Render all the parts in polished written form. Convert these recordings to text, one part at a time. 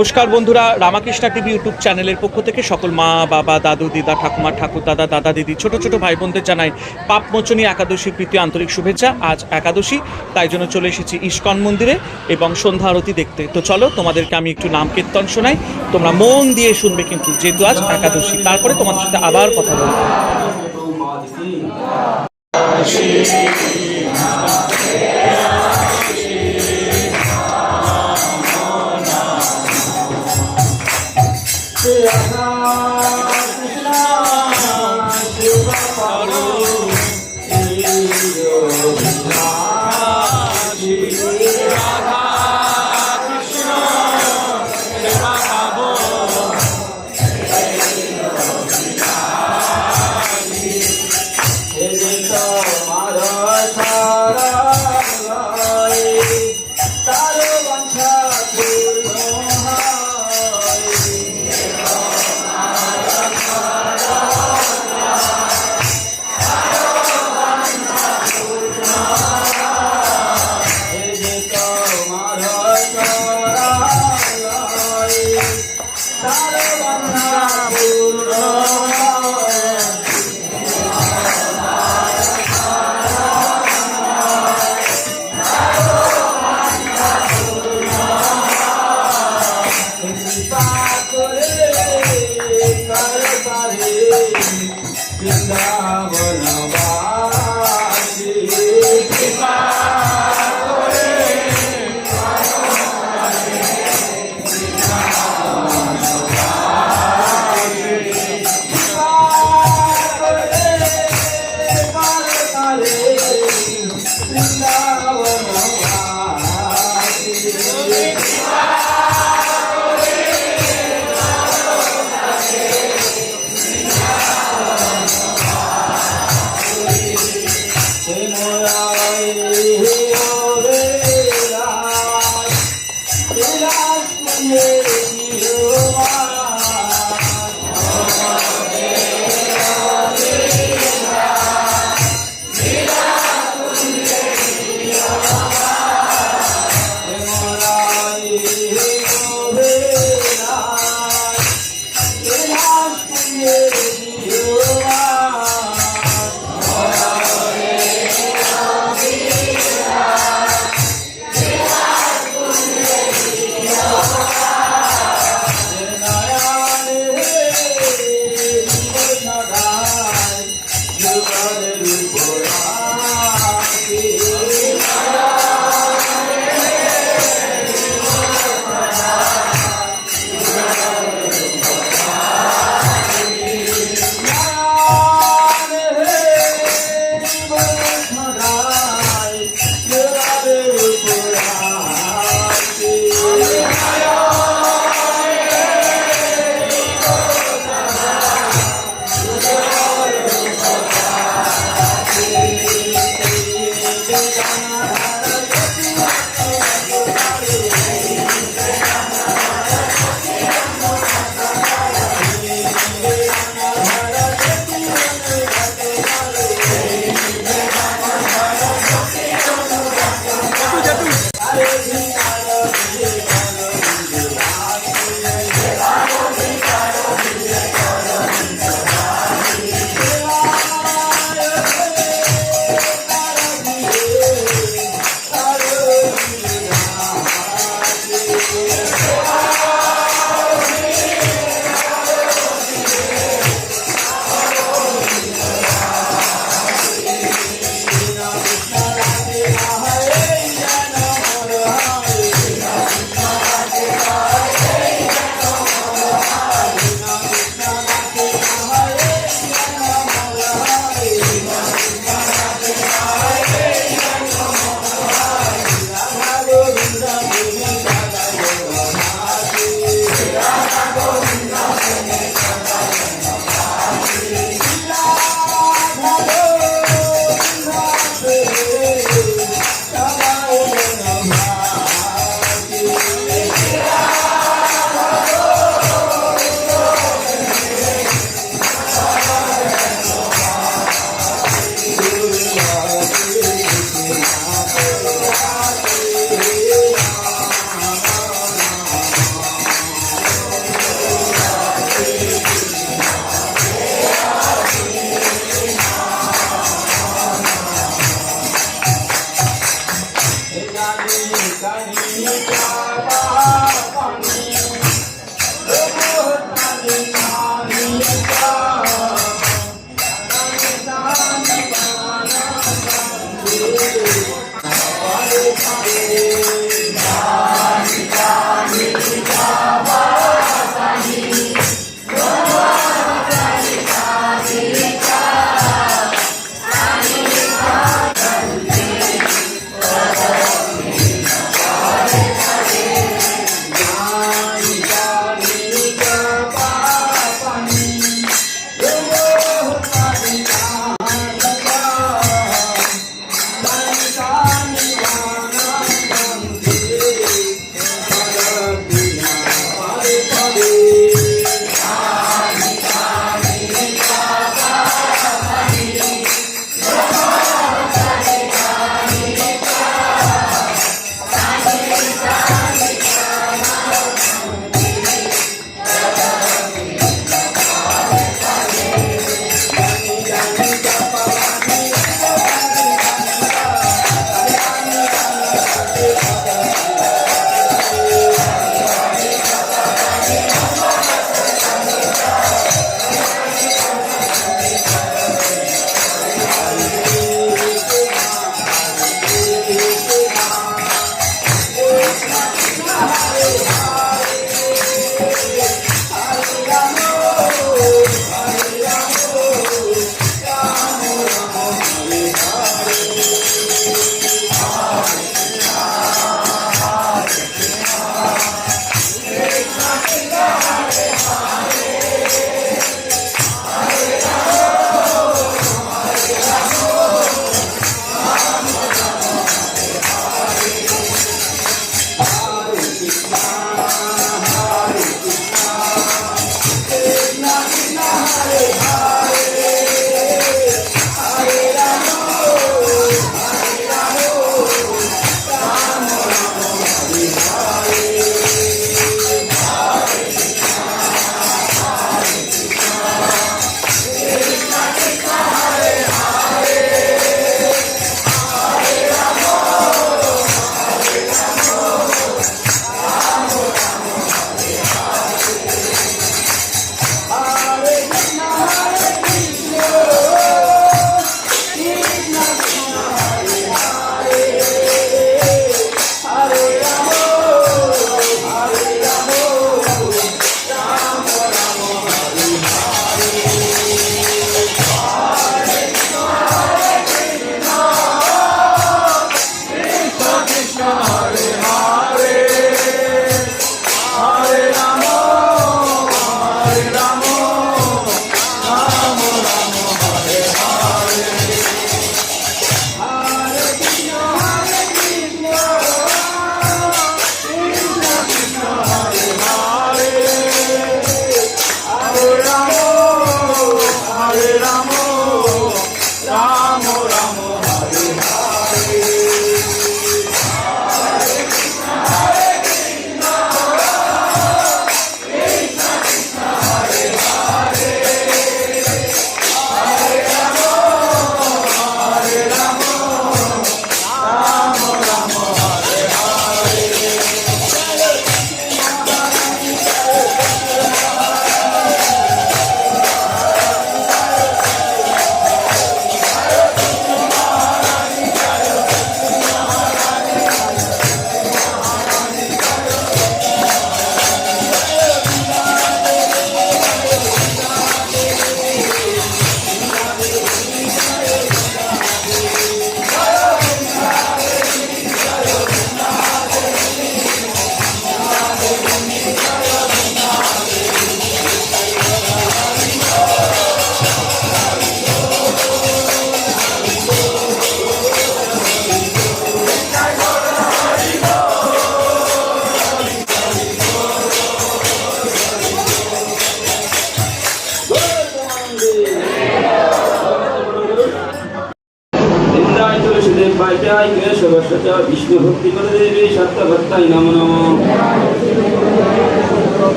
নমস্কার বন্ধুরা, Ramakrishna TV YouTube চ্যানেলের পক্ষ থেকে সকল মা বাবা দাদু দিদা ঠাকুমা ঠাকুর দাদা দাদা দিদি ছোট ছোট ভাই বোনদের জানাই পাপমোচনী একাদশী প্রীতি আন্তরিক শুভেচ্ছা। আজ একাদশী, তাই জন্য চলে এসেছি ইস্কন মন্দিরে এবং সন্ধ্যা আরতি দেখতে। তো চলো তোমাদেরকে আমি একটু নাম কীর্তন শোনাই, তোমরা মন দিয়ে শুনবে কিন্তু, যেহেতু আজ একাদশী। তারপরে তোমাদের সাথে আবার কথা বলবো। विष्णु भक्ति कर देवी सत्य भक्ताय नमो नमः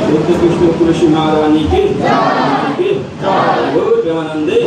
शुद्ध कृष्ण तुलसी महारानी के गौर प्रेमानंदे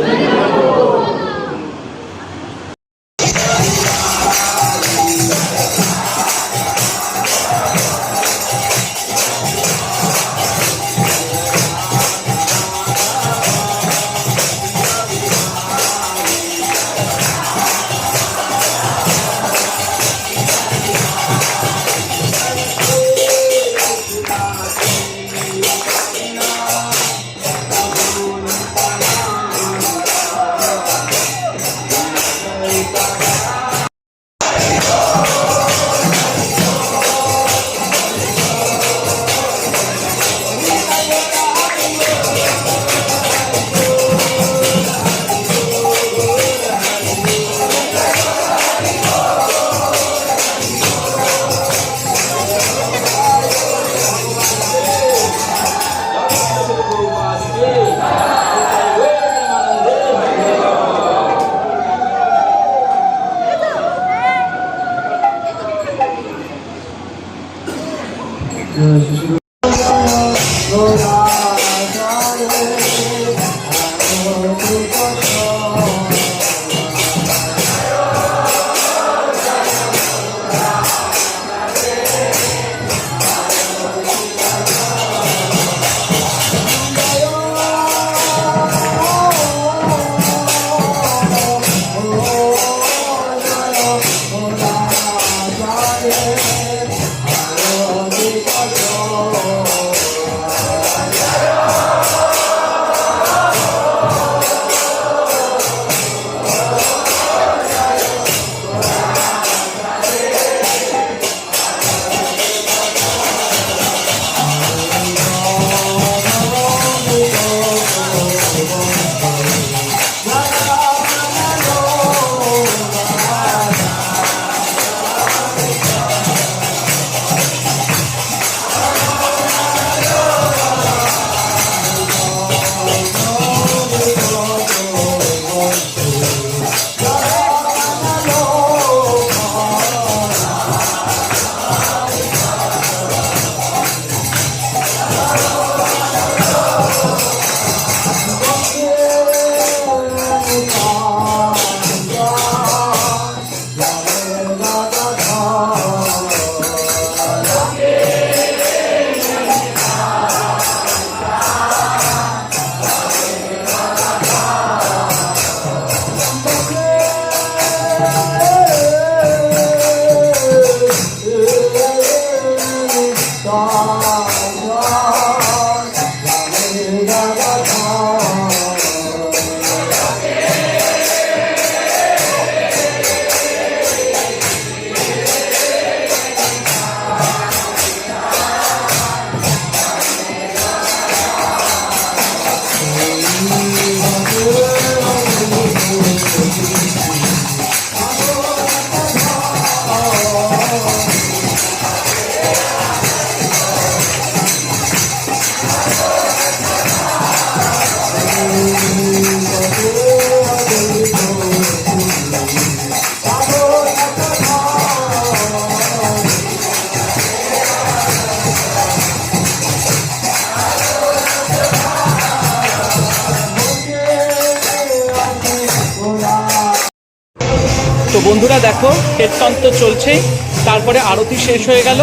তো বন্ধুরা দেখো কীর্তন তো চলছেই, তারপরে আরতি শেষ হয়ে গেল।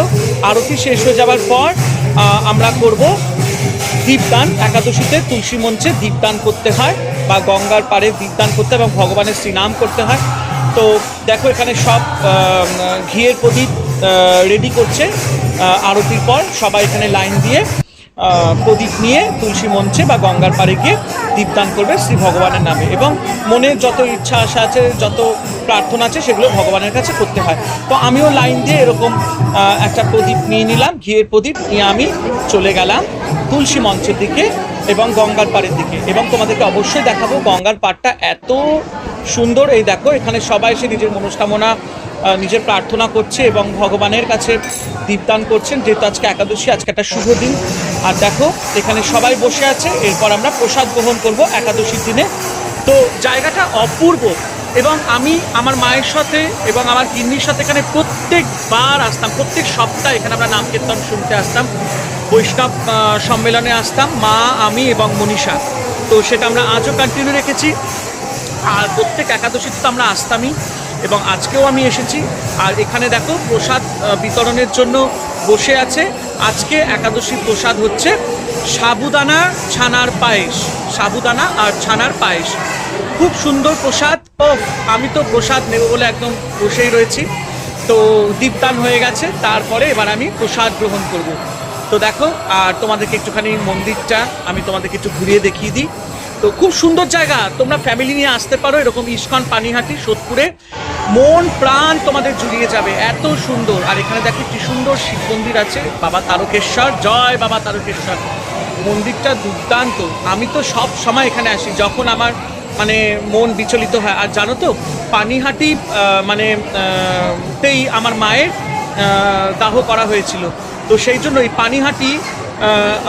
আরতি শেষ হয়ে যাওয়ার পর আমরা করব দীপদান। একাদশীতে তুলসী মঞ্চে দীপদান করতে হয় বা গঙ্গার পাড়ে দীপদান করতে এবং ভগবানের শ্রীনাম করতে হয়। তো দেখো এখানে সব ঘিয়ের প্রদীপ রেডি করছে। আরতির পর সবাই এখানে লাইন দিয়ে প্রদীপ নিয়ে তুলসী মঞ্চে বা গঙ্গার পাড়ে গিয়ে দীপদান করবে শ্রী ভগবানের নামে, এবং মনের যত ইচ্ছা আশা আছে, যত প্রার্থনা আছে, সেগুলো ভগবানের কাছে করতে হয়। তো আমিও লাইন দিয়ে এরকম একটা প্রদীপ নিয়ে নিলাম, ঘিয়ের প্রদীপ নিয়ে আমি চলে গেলাম তুলসী মঞ্চের দিকে এবং গঙ্গার পাড়ের দিকে। এবং তোমাদেরকে অবশ্যই দেখাবো গঙ্গার পাড়টা এত সুন্দর। এই দেখো এখানে সবাই এসে নিজের মনস্কামনা, নিজের প্রার্থনা করছে এবং ভগবানের কাছে দীপদান করছেন, যেহেতু আজকে একাদশী, আজকে একটা শুভ দিন। আর দেখো এখানে সবাই বসে আছে, এরপর আমরা প্রসাদ গ্রহণ করব একাদশীর দিনে। তো জায়গাটা অপূর্ব, এবং আমি আমার মায়ের সাথে এবং আমার গিন্নির সাথে এখানে প্রত্যেকবার আসতাম, প্রত্যেক সপ্তাহে এখানে আমরা নাম কীর্তন শুনতে আসতাম, বৈষ্ণব সম্মেলনে আসতাম মা, আমি এবং মনীষা। তো সেটা আমরা আজও কন্টিনিউ রেখেছি। আর প্রত্যেক একাদশীতে তো আমরা আসতামই, এবং আজকেও আমি এসেছি। আর এখানে দেখো প্রসাদ বিতরণের জন্য বসে আছে। আজকে একাদশীর প্রসাদ হচ্ছে সাবুদানা ছানার পায়েস, সাবুদানা আর ছানার পায়েস। খুব সুন্দর প্রসাদ। ও আমি তো প্রসাদ নেব বলে একদম বসেই রয়েছি। তো দীপদান হয়ে গেছে, তারপরে এবার আমি প্রসাদ গ্রহণ করব। তো দেখো, আর তোমাদেরকে একটুখানি মন্দিরটা আমি তোমাদেরকে একটু ঘুরিয়ে দেখিয়ে দিই। তো খুব সুন্দর জায়গা, তোমরা ফ্যামিলি নিয়ে আসতে পারো এরকম ইস্কন পানিহাটি সোদপুরে। মন প্রাণ তোমাদের জুড়িয়ে যাবে, এত সুন্দর। আর এখানে দেখো কি সুন্দর শিব মন্দির আছে, বাবা তারকেশ্বর, জয় বাবা তারকেশ্বর। মন্দিরটা দুর্দান্ত। আমি তো সব সময় এখানে আসি যখন আমার মানে মন বিচলিত হয়। আর জানো তো পানিহাটি মানে তেই আমার মায়ের দাহ করা হয়েছিল। তো সেই জন্য এই পানিহাটি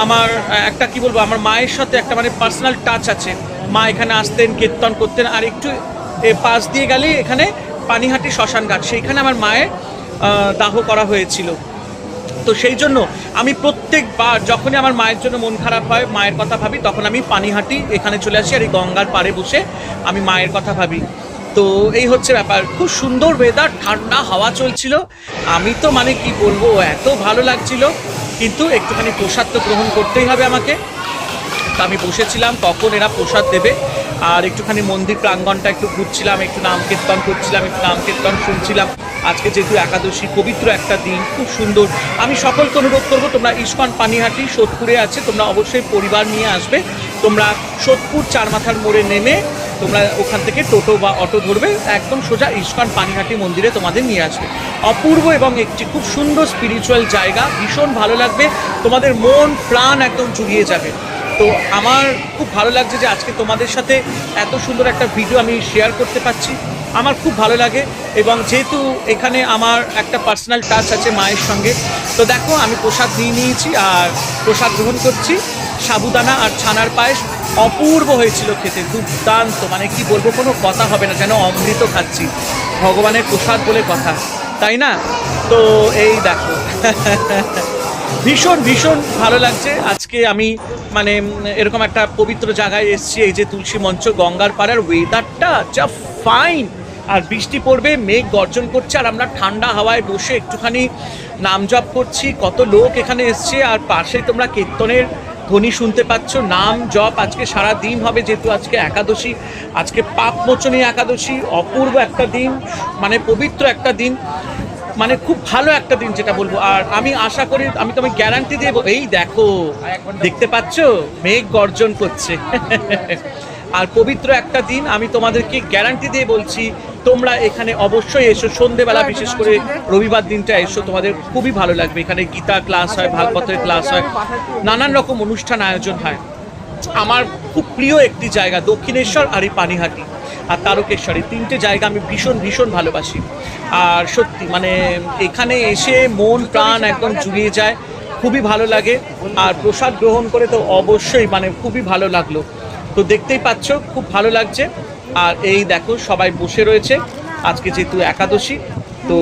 আমার একটা কি বলবো, আমার মায়ের সাথে একটা মানে পার্সোনাল টাচ আছে। মা এখানে আসতেন, কীর্তন করতেন। আর একটু পাশ দিয়ে গেলে এখানে পানিহাটি শ্মশান ঘাট, সেইখানে আমার মায়ের দাহ করা হয়েছিল। তো সেই জন্য আমি প্রত্যেকবার যখনই আমার মায়ের জন্য মন খারাপ হয়, মায়ের কথা ভাবি, তখন আমি পানিহাটি এখানে চলে আসি। আর এই গঙ্গার পাড়ে বসে আমি মায়ের কথা ভাবি। তো এই হচ্ছে ব্যাপার। খুব সুন্দর ওয়েদার, ঠান্ডা হাওয়া চলছিল। আমি তো মানে কি বলবো, এত ভালো লাগছিল। কিন্তু একটুখানি প্রসাদ তো গ্রহণ করতেই হবে আমাকে। তো আমি বসেছিলাম কখন এরা প্রসাদ দেবে। আর একটুখানি মন্দির প্রাঙ্গণটা একটু ঘুরছিলাম, একটু নাম কীর্তন করছিলাম, একটু নাম কীর্তন শুনছিলাম। আজকে যেহেতু একাদশী, পবিত্র একটা দিন, খুব সুন্দর। আমি সকলকে অনুরোধ করবো, তোমরা ইস্কন পানিহাটি সোদপুরে আছে, তোমরা অবশ্যই পরিবার নিয়ে আসবে। তোমরা সোদপুর চারমাথার মোড়ে নেমে তোমরা ওখান থেকে টোটো বা অটো ধরবে, একদম সোজা ইস্কন পানিহাটি মন্দিরে তোমাদের নিয়ে আসবে। অপূর্ব এবং একটি খুব সুন্দর স্পিরিচুয়াল জায়গা, ভীষণ ভালো লাগবে, তোমাদের মন প্রাণ একদম জুড়িয়ে যাবে। তো আমার খুব ভালো লাগছে যে আজকে তোমাদের সাথে এত সুন্দর একটা ভিডিও আমি শেয়ার করতে পারছি, আমার খুব ভালো লাগে। এবং যেহেতু এখানে আমার একটা পার্সোনাল টাচ আছে মায়ের সঙ্গে, তো দেখো আমি প্রসাদ নিয়ে নিয়েছি আর প্রসাদ গ্রহণ করছি। সাবুদানা আর ছানার পায়েস অপূর্ব হয়েছিল খেতে, দুর্দান্ত, মানে কি বলবো, কোনো কথা হবে না, যেন অমৃত খাচ্ছি। ভগবানের প্রসাদ বলে কথা, তাই না? তো এই দেখো ভীষণ ভীষণ ভালো লাগছে। আজকে আমি মানে এরকম একটা পবিত্র জায়গায় এসেছি, এই যে তুলসী মঞ্চ, গঙ্গার পাড়ার ওয়েদারটা যা ফাইন। আর বৃষ্টি পড়বে, মেঘ গর্জন করছে, আর আমরা ঠান্ডা হাওয়ায় বসে একটুখানি নাম জপ করছি। কত লোক এখানে এসছে, আর পাশে তোমরা কীর্তনের ধ্বনি শুনতে পাচ্ছ। নাম জপ আজকে সারা দিন হবে, যেহেতু আজকে একাদশী, আজকে পাপমোচনী একাদশী। অপূর্ব একটা দিন, মানে পবিত্র একটা দিন, মানে খুব ভালো একটা দিন যেটা বলবো। আর আমি আশা করি, আমি তোমায় গ্যারান্টি দিয়ে, এই দেখো দেখতে পাচ্ছ মেঘ গর্জন করছে আর পবিত্র একটা দিন, আমি তোমাদেরকে গ্যারান্টি দিয়ে বলছি, তোমরা এখানে অবশ্যই এসো। সন্ধেবেলা বিশেষ করে রবিবার দিনটা এসো, তোমাদের খুবই ভালো লাগবে। এখানে গীতা ক্লাস হয়, ভাগবতের ক্লাস হয়, নানান রকম অনুষ্ঠান আয়োজন হয়। আমার খুব প্রিয় একটি জায়গা দক্ষিণেশ্বর আর এই পানিহাটি আর তারকেশ্বর, এই তিনটে জায়গা আমি ভীষণ ভীষণ ভালোবাসি। আর সত্যি মানে এখানে এসে মন প্রাণ একদম জুড়িয়ে যায়, খুবই ভালো লাগে। আর প্রসাদ গ্রহণ করে তো অবশ্যই মানে খুবই ভালো লাগলো। তো দেখতেই পাচ্ছ খুব ভালো লাগছে। আর এই দেখো সবাই বসে রয়েছে, আজকে যেহেতু একাদশী। তো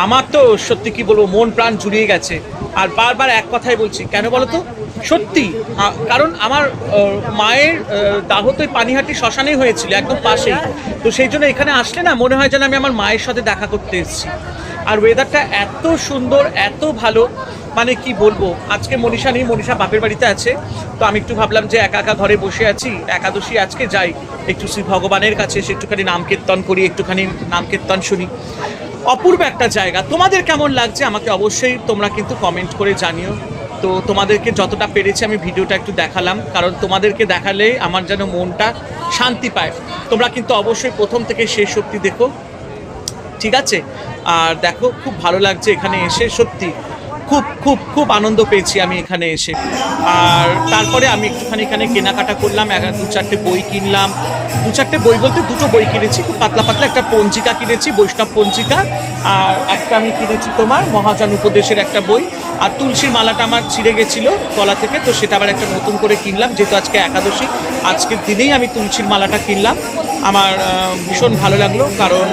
আমার তো সত্যি কি বলবো, মন প্রাণ জুড়িয়ে গেছে। আর বারবার এক কথাই বলছি, কেন বলো তো, সত্যি কারণ আমার মায়ের দাহ তো পানিহাটি শ্মশানেই হয়েছিল, একদম পাশেই। তো সেই জন্য এখানে আসলে না মনে হয় যেন আমি আমার মায়ের সাথে দেখা করতে এসেছি। আর ওয়েদারটা এত সুন্দর, এত ভালো, মানে কি বলবো। আজকে মনীষা নেই, মনীষা বাপের বাড়িতে আছে। তো আমি একটু ভাবলাম যে একা একা ঘরে বসে আছি, একাদশী আজকে যাই একটু শ্রী ভগবানের কাছে, এসে একটুখানি নাম কীর্তন করি, একটুখানি নাম কীর্তন শুনি। অপূর্ব একটা জায়গা। তোমাদের কেমন লাগছে আমাকে অবশ্যই তোমরা কিন্তু কমেন্ট করে জানিও। তো তোমাদেরকে যতটা পেরেছি আমি ভিডিওটা একটু দেখালাম, কারণ তোমাদেরকে দেখালে আমার যেন মনটা শান্তি পায়। তোমরা কিন্তু অবশ্যই প্রথম থেকে শেষ অবধি দেখো, ঠিক আছে? আর দেখো খুব ভালো লাগছে এখানে এসে, সত্যি খুব খুব খুব আনন্দ পেয়েছি আমি এখানে এসে। আর তারপরে আমি একটুখানি এখানে কেনাকাটা করলাম, দু চারটে বই কিনলাম। দু চারটে বই বলতে দুটো বই কিনেছি, খুব পাতলা পাতলা। একটা পঞ্জিকা কিনেছি, বৈষ্ণব পঞ্জিকা। আর একটা আমি কিনেছি তোমার মহাযান উপদেশের একটা বই। আর তুলসীর মালাটা আমার ছিঁড়ে গেছিলো গলা থেকে, তো সেটা আবার একটা নতুন করে কিনলাম, যেহেতু আজকে একাদশী, আজকের দিনেই আমি তুলসীর মালাটা কিনলাম। আমার ভীষণ ভালো লাগলো, কারণ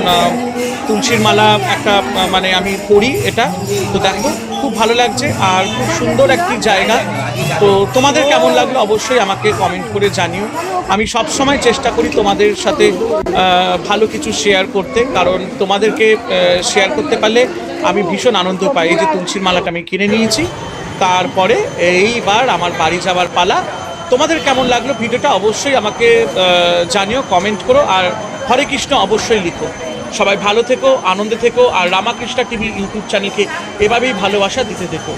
তুলসীর মালা একটা মানে আমি পড়ি এটা, তো দেখো খুব ভালো লাগছে আর খুব সুন্দর একটি জায়গা। তো তোমাদের কেমন লাগলো অবশ্যই আমাকে কমেন্ট করে জানিও। আমি সব সময় চেষ্টা করি তোমাদের সাথে ভালো কিছু শেয়ার করতে, কারণ তোমাদেরকে শেয়ার করতে পারলে আমি ভীষণ আনন্দ পাই। এই যে তুলসীর মালাটা আমি কিনে নিয়েছি, তারপরে এইবার আমার বাড়ি যাওয়ার পালা। তোমাদের কেমন লাগলো ভিডিওটা অবশ্যই আমাকে জানিও, কমেন্ট করো, আর হরে কৃষ্ণ অবশ্যই লিখো। সবাই ভালো থেকো, আনন্দে থেকো, আর রামাকৃষ্ণা টিভি ইউটিউব চ্যানেলকে এভাবেই ভালোবাসা দিতে থেকো।